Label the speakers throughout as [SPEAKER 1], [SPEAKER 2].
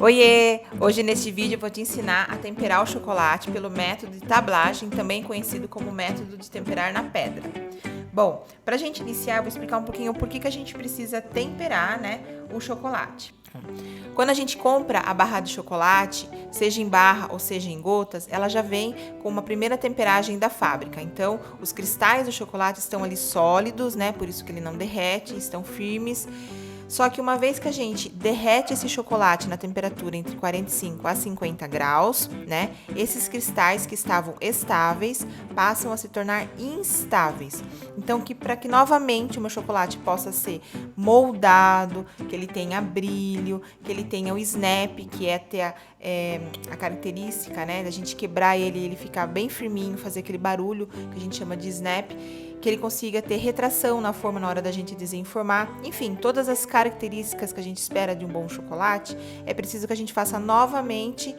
[SPEAKER 1] Oiê! Hoje neste vídeo eu vou te ensinar a temperar o chocolate pelo método de tablagem, também conhecido como método de temperar na pedra. Bom, para a gente iniciar, eu vou explicar um pouquinho por que a gente precisa temperar, o chocolate. Quando a gente compra a barra de chocolate, seja em barra ou seja em gotas, ela já vem com uma primeira temperagem da fábrica. Então, os cristais do chocolate estão ali sólidos, por isso que ele não derrete, estão firmes. Só que uma vez que a gente derrete esse chocolate na temperatura entre 45 a 50 graus, esses cristais que estavam estáveis passam a se tornar instáveis. Então, para que novamente o meu chocolate possa ser moldado, que ele tenha brilho, que ele tenha o snap, que é ter a característica, da gente quebrar ele e ele ficar bem firminho, fazer aquele barulho que a gente chama de snap, que ele consiga ter retração na forma na hora da gente desenformar. Enfim, todas as características que a gente espera de um bom chocolate, é preciso que a gente faça novamente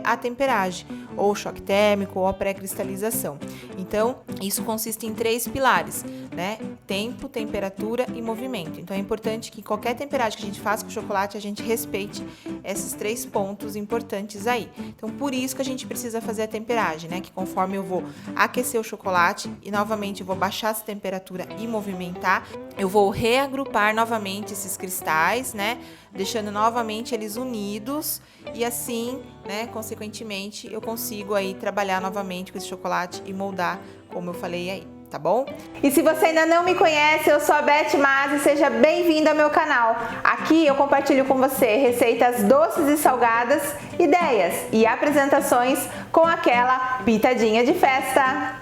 [SPEAKER 1] a temperagem, ou choque térmico, ou a pré-cristalização. Então, isso consiste em 3 pilares, tempo, temperatura e movimento. Então, é importante que qualquer temperagem que a gente faça com o chocolate, a gente respeite esses 3 pontos importantes aí. Então, por isso que a gente precisa fazer a temperagem, que conforme eu vou aquecer o chocolate e novamente eu vou baixar essa temperatura e movimentar, eu vou reagrupar novamente esses cristais, deixando novamente eles unidos e assim, consequentemente, eu consigo aí trabalhar novamente com esse chocolate e moldar, como eu falei aí, tá bom?
[SPEAKER 2] E se você ainda não me conhece, eu sou a Beth Mazzi, seja bem-vindo ao meu canal. Aqui eu compartilho com você receitas doces e salgadas, ideias e apresentações com aquela pitadinha de festa.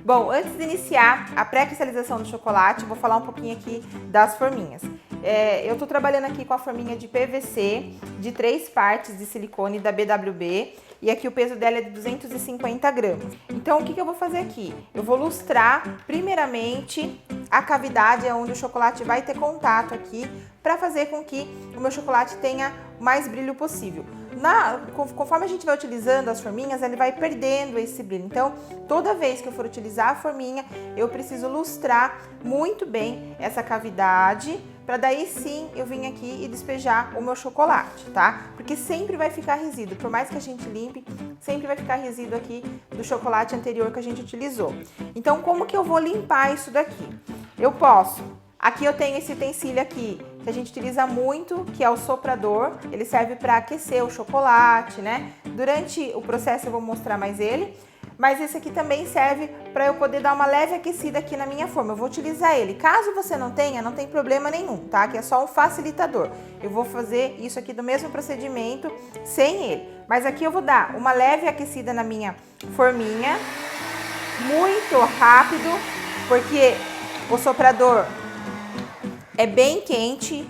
[SPEAKER 1] Bom, antes de iniciar a pré-cristalização do chocolate, eu vou falar um pouquinho aqui das forminhas. Eu tô trabalhando aqui com a forminha de PVC de 3 partes de silicone da BWB e aqui o peso dela é de 250 gramas. Então, o que eu vou fazer aqui? Eu vou lustrar primeiramente a cavidade onde o chocolate vai ter contato aqui para fazer com que o meu chocolate tenha o mais brilho possível. Conforme a gente vai utilizando as forminhas, ele vai perdendo esse brilho. Então, toda vez que eu for utilizar a forminha, eu preciso lustrar muito bem essa cavidade, para daí sim eu vir aqui e despejar o meu chocolate, tá? Porque sempre vai ficar resíduo, por mais que a gente limpe, sempre vai ficar resíduo aqui do chocolate anterior que a gente utilizou. Então, como que eu vou limpar isso daqui? Eu posso... Aqui eu tenho esse utensílio aqui, que a gente utiliza muito, que é o soprador. Ele serve para aquecer o chocolate, Durante o processo eu vou mostrar mais ele. Mas esse aqui também serve para eu poder dar uma leve aquecida aqui na minha forma. Eu vou utilizar ele. Caso você não tenha, não tem problema nenhum, tá? Que é só um facilitador. Eu vou fazer isso aqui do mesmo procedimento sem ele. Mas aqui eu vou dar uma leve aquecida na minha forminha. Muito rápido, porque o soprador é bem quente.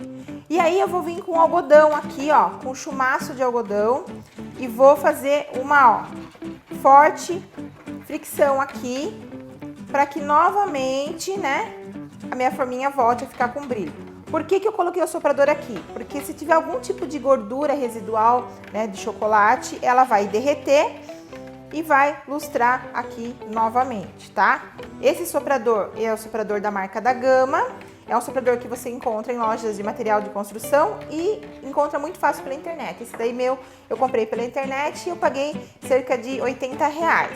[SPEAKER 1] E aí eu vou vir com algodão aqui, com chumaço de algodão. E vou fazer uma, forte fricção aqui, para que novamente, a minha forminha volte a ficar com brilho. Por que eu coloquei o soprador aqui? Porque se tiver algum tipo de gordura residual, de chocolate, ela vai derreter e vai lustrar aqui novamente, tá? Esse soprador é o soprador da marca da Gama. É um soprador que você encontra em lojas de material de construção e encontra muito fácil pela internet. Esse daí eu comprei pela internet e eu paguei cerca de R$80.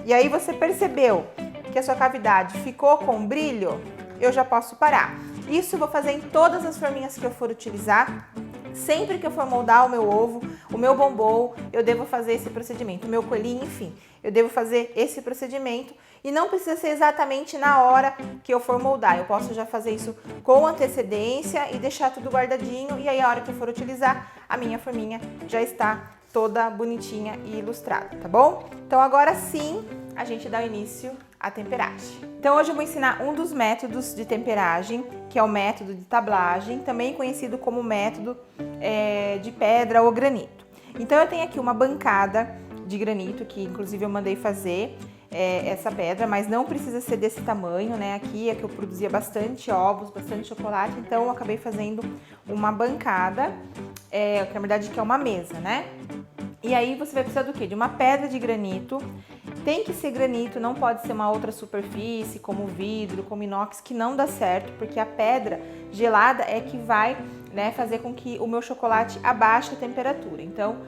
[SPEAKER 1] E aí você percebeu que a sua cavidade ficou com brilho? Eu já posso parar. Isso eu vou fazer em todas as forminhas que eu for utilizar. Sempre que eu for moldar o meu ovo, o meu bombom, eu devo fazer esse procedimento. O meu coelhinho, enfim, eu devo fazer esse procedimento. E não precisa ser exatamente na hora que eu for moldar. Eu posso já fazer isso com antecedência e deixar tudo guardadinho. E aí, a hora que eu for utilizar, a minha forminha já está toda bonitinha e ilustrada, tá bom? Então, agora sim, a gente dá início à temperagem. Então, hoje eu vou ensinar um dos métodos de temperagem, que é o método de tablagem, também conhecido como método de pedra ou granito. Então, eu tenho aqui uma bancada de granito, que inclusive eu mandei fazer essa pedra, mas não precisa ser desse tamanho, Aqui é que eu produzia bastante ovos, bastante chocolate, então eu acabei fazendo uma bancada, que na verdade que é uma mesa, E aí você vai precisar do quê? De uma pedra de granito Tem que ser granito, não pode ser uma outra superfície, como vidro, como inox, que não dá certo, porque a pedra gelada é que vai, né, fazer com que o meu chocolate abaixe a temperatura. Então,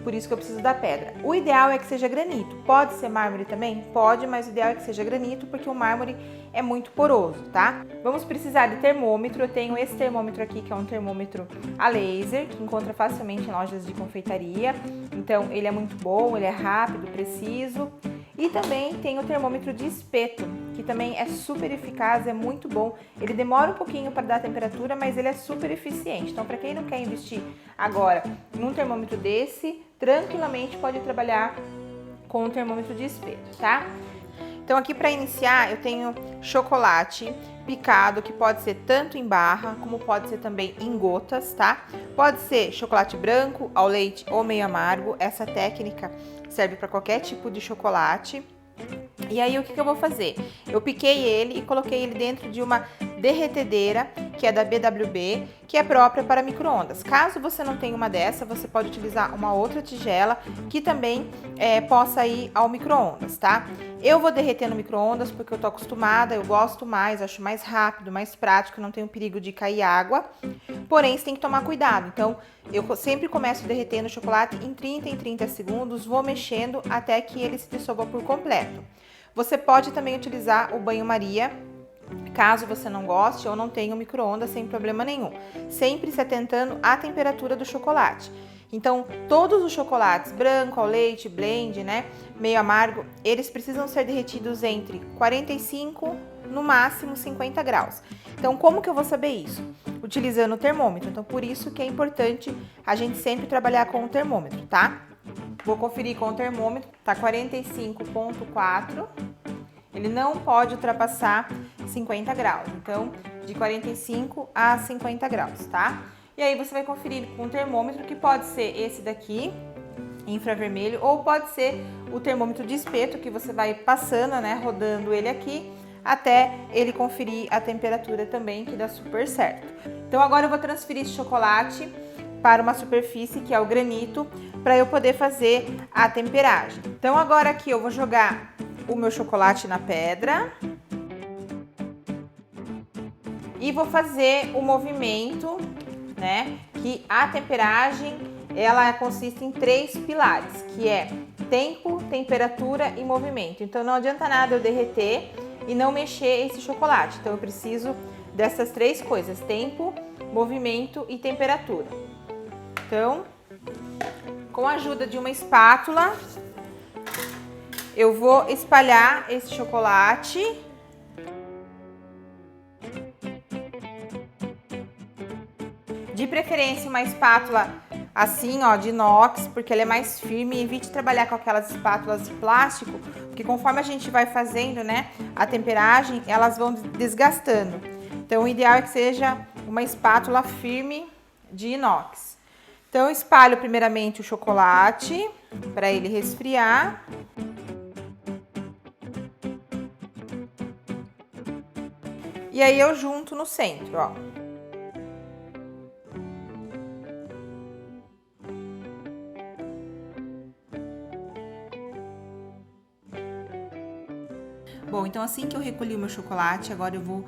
[SPEAKER 1] por isso que eu preciso da pedra. O ideal é que seja granito. Pode ser mármore também? Pode, mas o ideal é que seja granito, porque o mármore é muito poroso, tá? Vamos precisar de termômetro. Eu tenho esse termômetro aqui, que é um termômetro a laser, que encontra facilmente em lojas de confeitaria. Então, ele é muito bom, ele é rápido, preciso. E também tem o termômetro de espeto, que também é super eficaz, é muito bom. Ele demora um pouquinho para dar a temperatura, mas ele é super eficiente. Então, para quem não quer investir agora num termômetro desse, tranquilamente pode trabalhar com o termômetro de espeto, tá? Então, aqui para iniciar, eu tenho chocolate picado, que pode ser tanto em barra, como pode ser também em gotas, tá? Pode ser chocolate branco, ao leite ou meio amargo. Essa técnica serve para qualquer tipo de chocolate. E aí, o que eu vou fazer? Eu piquei ele e coloquei ele dentro de uma derretedeira, que é da BWB, que é própria para micro-ondas. Caso você não tenha uma dessa, você pode utilizar uma outra tigela que também possa ir ao micro-ondas, tá? Eu vou derreter no micro-ondas porque eu tô acostumada, eu gosto mais, acho mais rápido, mais prático, não tem o perigo de cair água. Porém, você tem que tomar cuidado. Então, eu sempre começo derretendo o chocolate em 30 segundos, vou mexendo até que ele se dissolva por completo. Você pode também utilizar o banho-maria, caso você não goste ou não tenha o micro-ondas, sem problema nenhum. Sempre se atentando à temperatura do chocolate. Então, todos os chocolates, branco, ao leite, blend, né, meio amargo, eles precisam ser derretidos entre 45, no máximo 50 graus. Então, como que eu vou saber isso? Utilizando o termômetro. Então, por isso que é importante a gente sempre trabalhar com o termômetro, tá? Vou conferir com o termômetro, tá 45,4. Ele não pode ultrapassar 50 graus. Então, de 45 a 50 graus, tá? E aí você vai conferir com o termômetro, que pode ser esse daqui, infravermelho, ou pode ser o termômetro de espeto, que você vai passando, né, rodando ele aqui, até ele conferir a temperatura também, que dá super certo. Então agora eu vou transferir esse chocolate para uma superfície, que é o granito, para eu poder fazer a temperagem. Então agora aqui eu vou jogar o meu chocolate na pedra e vou fazer o movimento, né, que a temperagem, ela consiste em 3 pilares, que é tempo, temperatura e movimento. Então não adianta nada eu derreter e não mexer esse chocolate. Então eu preciso dessas 3 coisas: tempo, movimento e temperatura. Então, com a ajuda de uma espátula, eu vou espalhar esse chocolate. De preferência uma espátula assim, ó, de inox, porque ela é mais firme. Evite trabalhar com aquelas espátulas de plástico, porque conforme a gente vai fazendo, né, a temperagem, elas vão desgastando. Então, o ideal é que seja uma espátula firme de inox. Então, eu espalho primeiramente o chocolate para ele resfriar. E aí eu junto no centro, ó. Bom, então assim que eu recolhi o meu chocolate, agora eu vou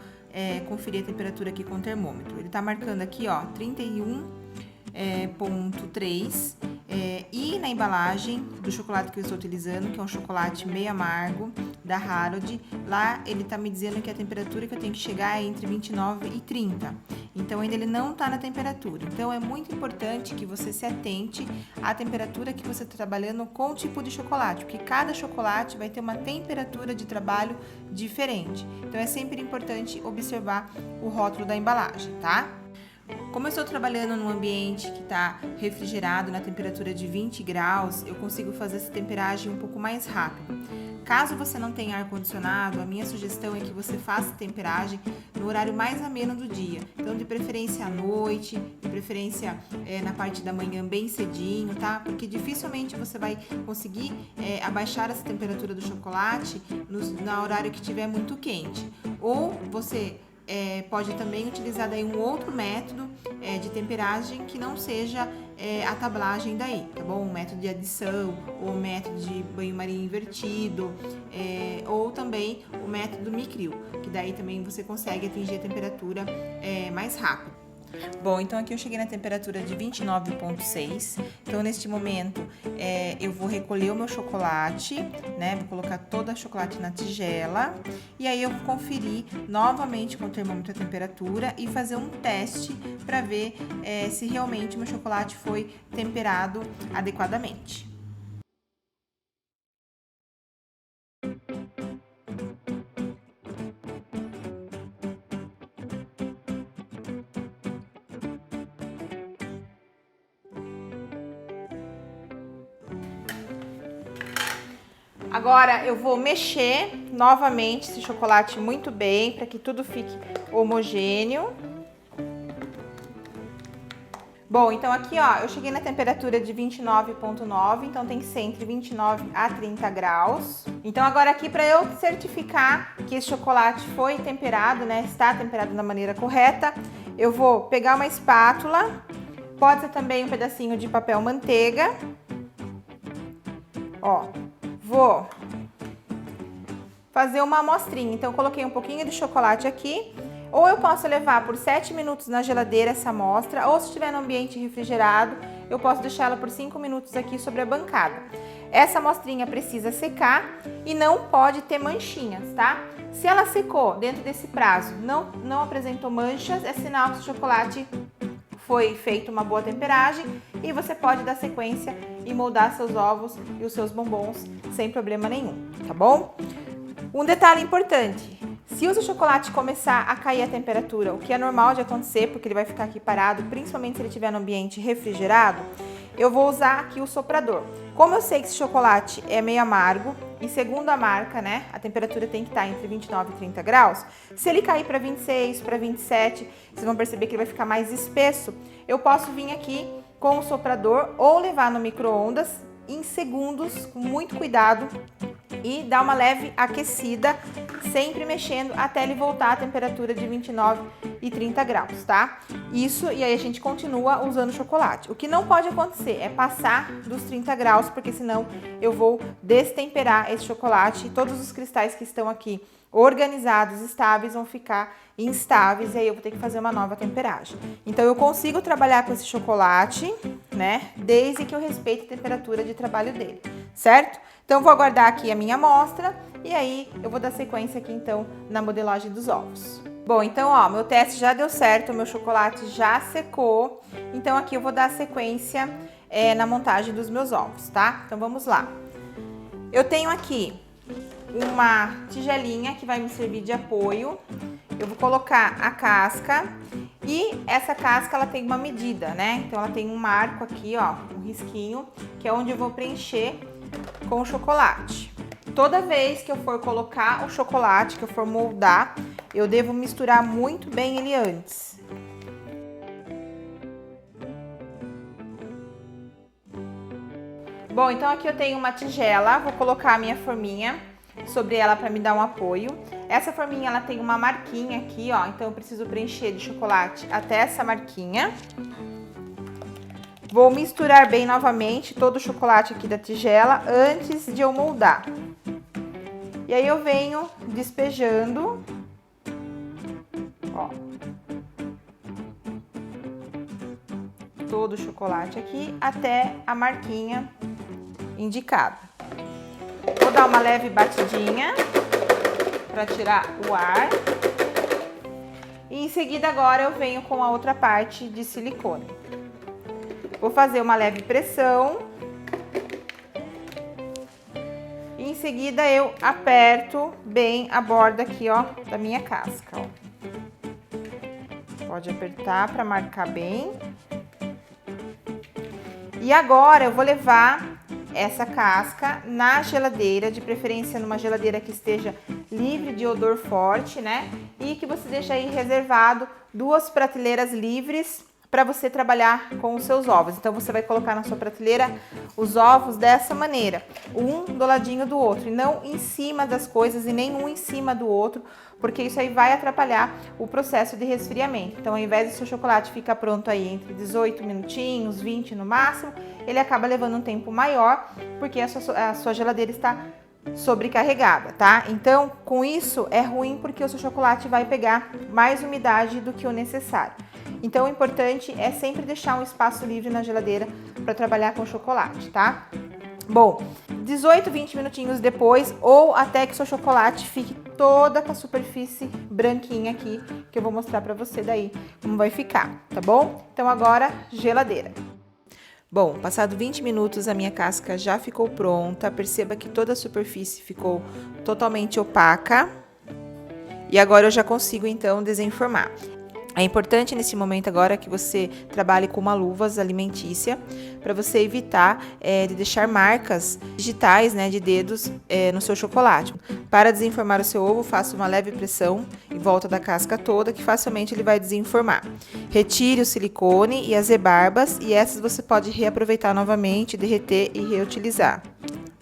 [SPEAKER 1] conferir a temperatura aqui com o termômetro. Ele tá marcando aqui, ó, 31,3. E na embalagem do chocolate que eu estou utilizando, que é um chocolate meio amargo, da Harold, lá ele tá me dizendo que a temperatura que eu tenho que chegar é entre 29 e 30. Então, ainda ele não tá na temperatura. Então, é muito importante que você se atente à temperatura que você está trabalhando com o tipo de chocolate, porque cada chocolate vai ter uma temperatura de trabalho diferente. Então, é sempre importante observar o rótulo da embalagem, tá? Como eu estou trabalhando num ambiente que está refrigerado na temperatura de 20 graus, eu consigo fazer essa temperagem um pouco mais rápido. Caso você não tenha ar-condicionado, a minha sugestão é que você faça temperagem no horário mais ameno do dia. Então, de preferência à noite, de preferência na parte da manhã bem cedinho, tá? Porque dificilmente você vai conseguir abaixar essa temperatura do chocolate no horário que estiver muito quente. Ou você pode também utilizar daí um outro método de temperagem que não seja a tablagem daí, tá bom? Um método de adição, ou um método de banho-maria invertido, ou também o método Micril, que daí também você consegue atingir a temperatura mais rápido. Bom, então aqui eu cheguei na temperatura de 29,6. Então, neste momento, eu vou recolher o meu chocolate, né? Vou colocar todo o chocolate na tigela. E aí, eu vou conferir novamente com o termômetro a temperatura e fazer um teste para ver se realmente o meu chocolate foi temperado adequadamente. Agora eu vou mexer novamente esse chocolate muito bem para que tudo fique homogêneo. Bom, então aqui ó, eu cheguei na temperatura de 29,9, então tem que ser entre 29 a 30 graus. Então agora aqui para eu certificar que esse chocolate foi temperado, né, está temperado da maneira correta, eu vou pegar uma espátula, pode ser também um pedacinho de papel manteiga, ó. Vou fazer uma amostrinha, então eu coloquei um pouquinho de chocolate aqui, ou eu posso levar por 7 minutos na geladeira essa amostra, ou se estiver no ambiente refrigerado, eu posso deixar ela por 5 minutos aqui sobre a bancada. Essa amostrinha precisa secar e não pode ter manchinhas, tá? Se ela secou dentro desse prazo, não apresentou manchas, é sinal que o chocolate foi feito uma boa temperagem e você pode dar sequência e moldar seus ovos e os seus bombons sem problema nenhum, tá bom? Um detalhe importante, se o seu chocolate começar a cair a temperatura, o que é normal de acontecer, porque ele vai ficar aqui parado, principalmente se ele estiver no ambiente refrigerado, eu vou usar aqui o soprador. Como eu sei que esse chocolate é meio amargo, e segundo a marca, né, a temperatura tem que estar entre 29 e 30 graus, se ele cair para 26, para 27, vocês vão perceber que ele vai ficar mais espesso, eu posso vir aqui com o soprador ou levar no micro-ondas em segundos, com muito cuidado, e dar uma leve aquecida, sempre mexendo até ele voltar à temperatura de 29 e 30 graus, tá? Isso, e aí a gente continua usando chocolate. O que não pode acontecer é passar dos 30 graus, porque senão eu vou destemperar esse chocolate e todos os cristais que estão aqui organizados, estáveis, vão ficar instáveis e aí eu vou ter que fazer uma nova temperagem. Então eu consigo trabalhar com esse chocolate, né, desde que eu respeite a temperatura de trabalho dele, certo? Então vou aguardar aqui a minha amostra e aí eu vou dar sequência aqui então na modelagem dos ovos. Bom, então ó, meu teste já deu certo, o meu chocolate já secou, então aqui eu vou dar sequência na montagem dos meus ovos, tá? Então vamos lá. Eu tenho aqui uma tigelinha que vai me servir de apoio. Eu vou colocar a casca e essa casca ela tem uma medida, né? Então ela tem um marco aqui, ó, um risquinho, que é onde eu vou preencher com o chocolate. Toda vez que eu for colocar o chocolate, que eu for moldar, eu devo misturar muito bem ele antes. Bom, então aqui eu tenho uma tigela, vou colocar a minha forminha sobre ela para me dar um apoio. Essa forminha ela tem uma marquinha aqui, ó, então eu preciso preencher de chocolate até essa marquinha. Vou misturar bem novamente todo o chocolate aqui da tigela antes de eu moldar. E aí eu venho despejando, ó, todo o chocolate aqui até a marquinha indicada. Vou dar uma leve batidinha para tirar o ar. E em seguida agora eu venho com a outra parte de silicone. Vou fazer uma leve pressão. E em seguida eu aperto bem a borda aqui, ó, da minha casca, ó. Pode apertar para marcar bem. E agora eu vou levar essa casca na geladeira, de preferência numa geladeira que esteja livre de odor forte, né? E que você deixa aí reservado 2 prateleiras livres para você trabalhar com os seus ovos. Então você vai colocar na sua prateleira os ovos dessa maneira, um do ladinho do outro, e não em cima das coisas e nem um em cima do outro, porque isso aí vai atrapalhar o processo de resfriamento. Então, ao invés do seu chocolate ficar pronto aí entre 18 minutinhos, 20 no máximo, ele acaba levando um tempo maior, porque a sua geladeira está sobrecarregada, tá? Então, com isso é ruim porque o seu chocolate vai pegar mais umidade do que o necessário. Então, o importante é sempre deixar um espaço livre na geladeira para trabalhar com chocolate, tá? Bom, 18, 20 minutinhos depois, ou até que o seu chocolate fique toda com a superfície branquinha aqui, que eu vou mostrar pra você daí como vai ficar, tá bom? Então agora, geladeira. Bom, passado 20 minutos a minha casca já ficou pronta, perceba que toda a superfície ficou totalmente opaca. E agora eu já consigo então desenformar. É importante nesse momento agora que você trabalhe com uma luva alimentícia para você evitar de deixar marcas digitais, né, de dedos no seu chocolate. Para desenformar o seu ovo, faça uma leve pressão em volta da casca toda que facilmente ele vai desenformar. Retire o silicone e as rebarbas e essas você pode reaproveitar novamente, derreter e reutilizar.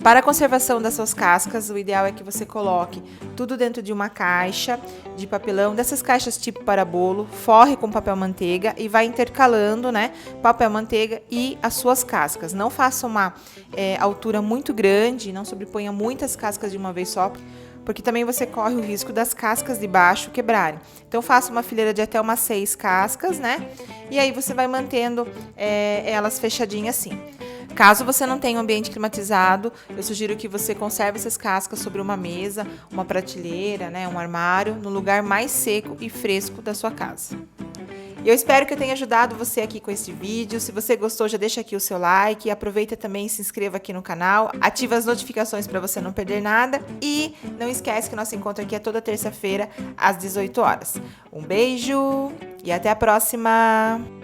[SPEAKER 1] Para a conservação das suas cascas, o ideal é que você coloque tudo dentro de uma caixa de papelão, dessas caixas tipo para bolo, forre com papel manteiga e vai intercalando, né, papel manteiga e as suas cascas. Não faça uma altura muito grande, não sobreponha muitas cascas de uma vez só, porque também você corre o risco das cascas de baixo quebrarem. Então faça uma fileira de até umas 6 cascas, né, e aí você vai mantendo elas fechadinhas assim. Caso você não tenha um ambiente climatizado, eu sugiro que você conserve essas cascas sobre uma mesa, uma prateleira, né, um armário, no lugar mais seco e fresco da sua casa. Eu espero que eu tenha ajudado você aqui com esse vídeo. Se você gostou, já deixa aqui o seu like. Aproveita também e se inscreva aqui no canal. Ativa as notificações para você não perder nada. E não esquece que o nosso encontro aqui é toda terça-feira, às 18 horas. Um beijo e até a próxima!